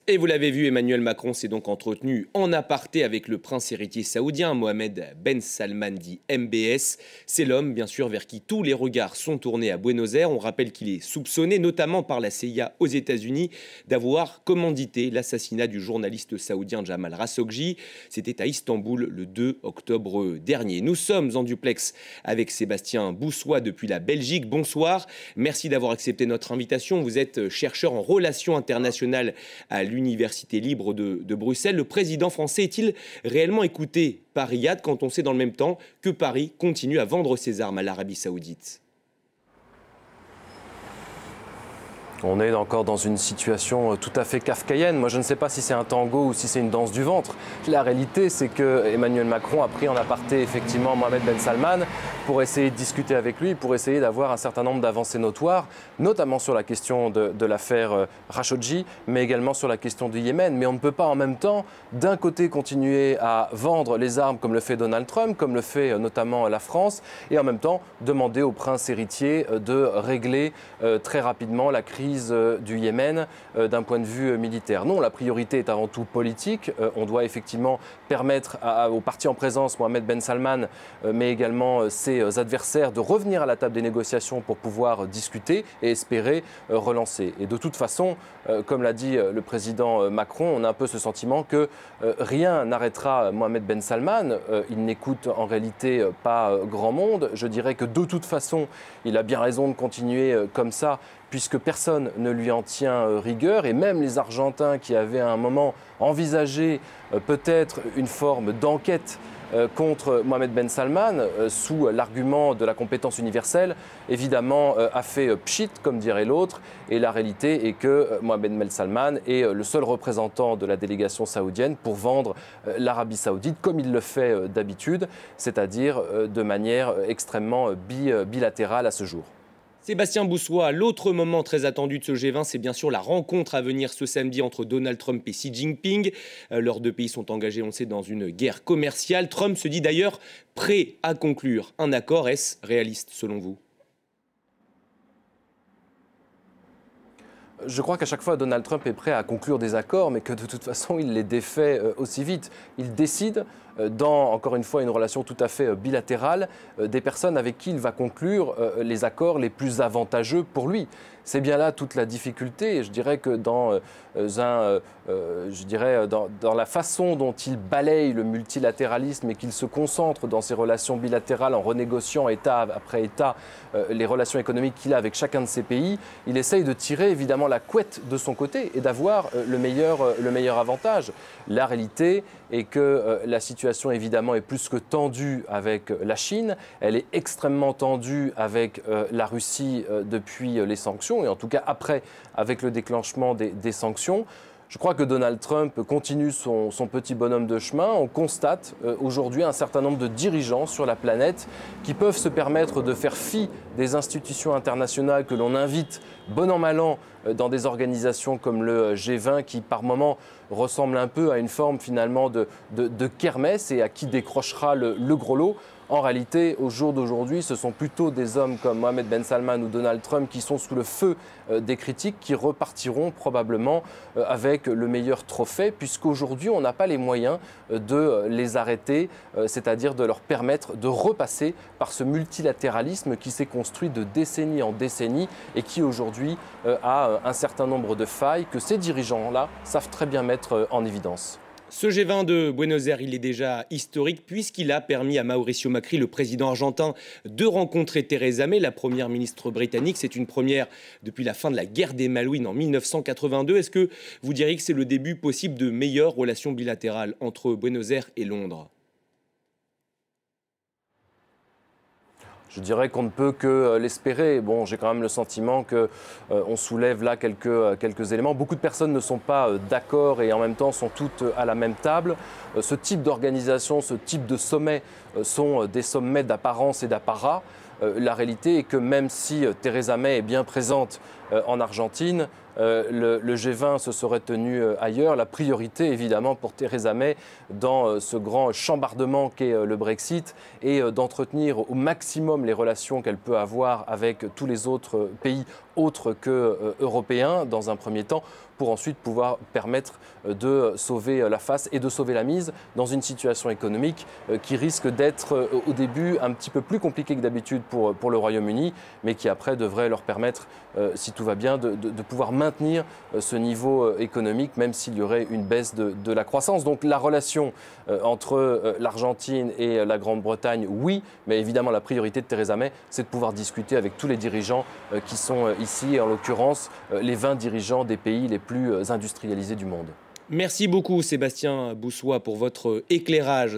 Et vous l'avez vu, Emmanuel Macron s'est donc entretenu en aparté avec le prince héritier saoudien, Mohamed Ben Salman dit MBS. C'est l'homme, bien sûr, vers qui tous les regards sont tournés à Buenos Aires. On rappelle qu'il est soupçonné, notamment par la CIA aux États-Unis, d'avoir commandité l'assassinat du journaliste saoudien Jamal Khashoggi. C'était à Istanbul le 2 octobre dernier. Nous sommes en duplex avec Sébastien Boussois depuis la Belgique. Bonsoir, merci d'avoir accepté notre invitation. Vous êtes chercheur en relations internationales à l'Université libre de Bruxelles. Le président français est-il réellement écouté par Riyad quand on sait dans le même temps que Paris continue à vendre ses armes à l'Arabie Saoudite ? On est encore dans une situation tout à fait kafkaïenne. Moi, je ne sais pas si c'est un tango ou si c'est une danse du ventre. La réalité, c'est que Emmanuel Macron a pris en aparté effectivement Mohamed Ben Salman pour essayer de discuter avec lui, pour essayer d'avoir un certain nombre d'avancées notoires, notamment sur la question de l'affaire Khashoggi, mais également sur la question du Yémen. Mais on ne peut pas en même temps, d'un côté, continuer à vendre les armes comme le fait Donald Trump, comme le fait notamment la France, et en même temps demander au prince héritier de régler très rapidement la crise du Yémen d'un point de vue militaire. Non, la priorité est avant tout politique. On doit effectivement permettre aux partis en présence, Mohamed Ben Salman, mais également ses adversaires, de revenir à la table des négociations pour pouvoir discuter et espérer relancer. Et de toute façon, comme l'a dit le président Macron, on a un peu ce sentiment que rien n'arrêtera Mohamed Ben Salman. Il n'écoute en réalité pas grand monde. Je dirais que de toute façon, il a bien raison de continuer comme ça, puisque personne ne lui en tient rigueur, et même les Argentins qui avaient à un moment envisagé peut-être une forme d'enquête contre Mohamed Ben Salman, sous l'argument de la compétence universelle, évidemment a fait pchit, comme dirait l'autre, et la réalité est que Mohamed Ben Salman est le seul représentant de la délégation saoudienne pour vendre l'Arabie Saoudite, comme il le fait d'habitude, c'est-à-dire de manière extrêmement bilatérale à ce jour. Sébastien Boussois, l'autre moment très attendu de ce G20, c'est bien sûr la rencontre à venir ce samedi entre Donald Trump et Xi Jinping. Leurs deux pays sont engagés, on le sait, dans une guerre commerciale. Trump se dit d'ailleurs prêt à conclure un accord. Est-ce réaliste selon vous ? Je crois qu'à chaque fois, Donald Trump est prêt à conclure des accords, mais que de toute façon, il les défait aussi vite. Il décide, dans, encore une fois, une relation tout à fait bilatérale, des personnes avec qui il va conclure les accords les plus avantageux pour lui. C'est bien là toute la difficulté. Et je dirais que dans la façon dont il balaye le multilatéralisme et qu'il se concentre dans ses relations bilatérales en renégociant État après État les relations économiques qu'il a avec chacun de ces pays, il essaye de tirer évidemment la couette de son côté et d'avoir le meilleur avantage. La réalité est que la situation évidemment est plus que tendue avec la Chine. Elle est extrêmement tendue avec la Russie depuis les sanctions, et en tout cas après, avec le déclenchement des sanctions. Je crois que Donald Trump continue son petit bonhomme de chemin. On constate aujourd'hui un certain nombre de dirigeants sur la planète qui peuvent se permettre de faire fi des institutions internationales que l'on invite bon an mal an dans des organisations comme le G20 qui par moments ressemble un peu à une forme finalement de kermesse et à qui décrochera le gros lot. En réalité, au jour d'aujourd'hui, ce sont plutôt des hommes comme Mohamed Ben Salman ou Donald Trump qui sont sous le feu des critiques, qui repartiront probablement avec le meilleur trophée, puisqu'aujourd'hui, on n'a pas les moyens de les arrêter, c'est-à-dire de leur permettre de repasser par ce multilatéralisme qui s'est construit de décennie en décennie et qui aujourd'hui a un certain nombre de failles que ces dirigeants-là savent très bien mettre en évidence. Ce G20 de Buenos Aires, il est déjà historique puisqu'il a permis à Mauricio Macri, le président argentin, de rencontrer Theresa May, la première ministre britannique. C'est une première depuis la fin de la guerre des Malouines en 1982. Est-ce que vous diriez que c'est le début possible de meilleures relations bilatérales entre Buenos Aires et Londres ? Je dirais qu'on ne peut que l'espérer. Bon, j'ai quand même le sentiment qu'on soulève là quelques éléments. Beaucoup de personnes ne sont pas d'accord et en même temps sont toutes à la même table. Ce type d'organisation, ce type de sommet sont des sommets d'apparence et d'apparat. La réalité est que même si Theresa May est bien présente en Argentine. Le G20 se serait tenu ailleurs. La priorité, évidemment, pour Theresa May, dans ce grand chambardement qu'est le Brexit, est d'entretenir au maximum les relations qu'elle peut avoir avec tous les autres pays autres qu'européens, dans un premier temps, pour ensuite pouvoir permettre de sauver la face et de sauver la mise dans une situation économique qui risque d'être au début un petit peu plus compliquée que d'habitude pour le Royaume-Uni, mais qui après devrait leur permettre, si tout va bien, de pouvoir maintenir ce niveau économique, même s'il y aurait une baisse de la croissance. Donc la relation entre l'Argentine et la Grande-Bretagne, oui, mais évidemment la priorité de Theresa May, c'est de pouvoir discuter avec tous les dirigeants qui sont ici, en l'occurrence les 20 dirigeants des pays les plus industrialisés du monde. Merci beaucoup Sébastien Boussois pour votre éclairage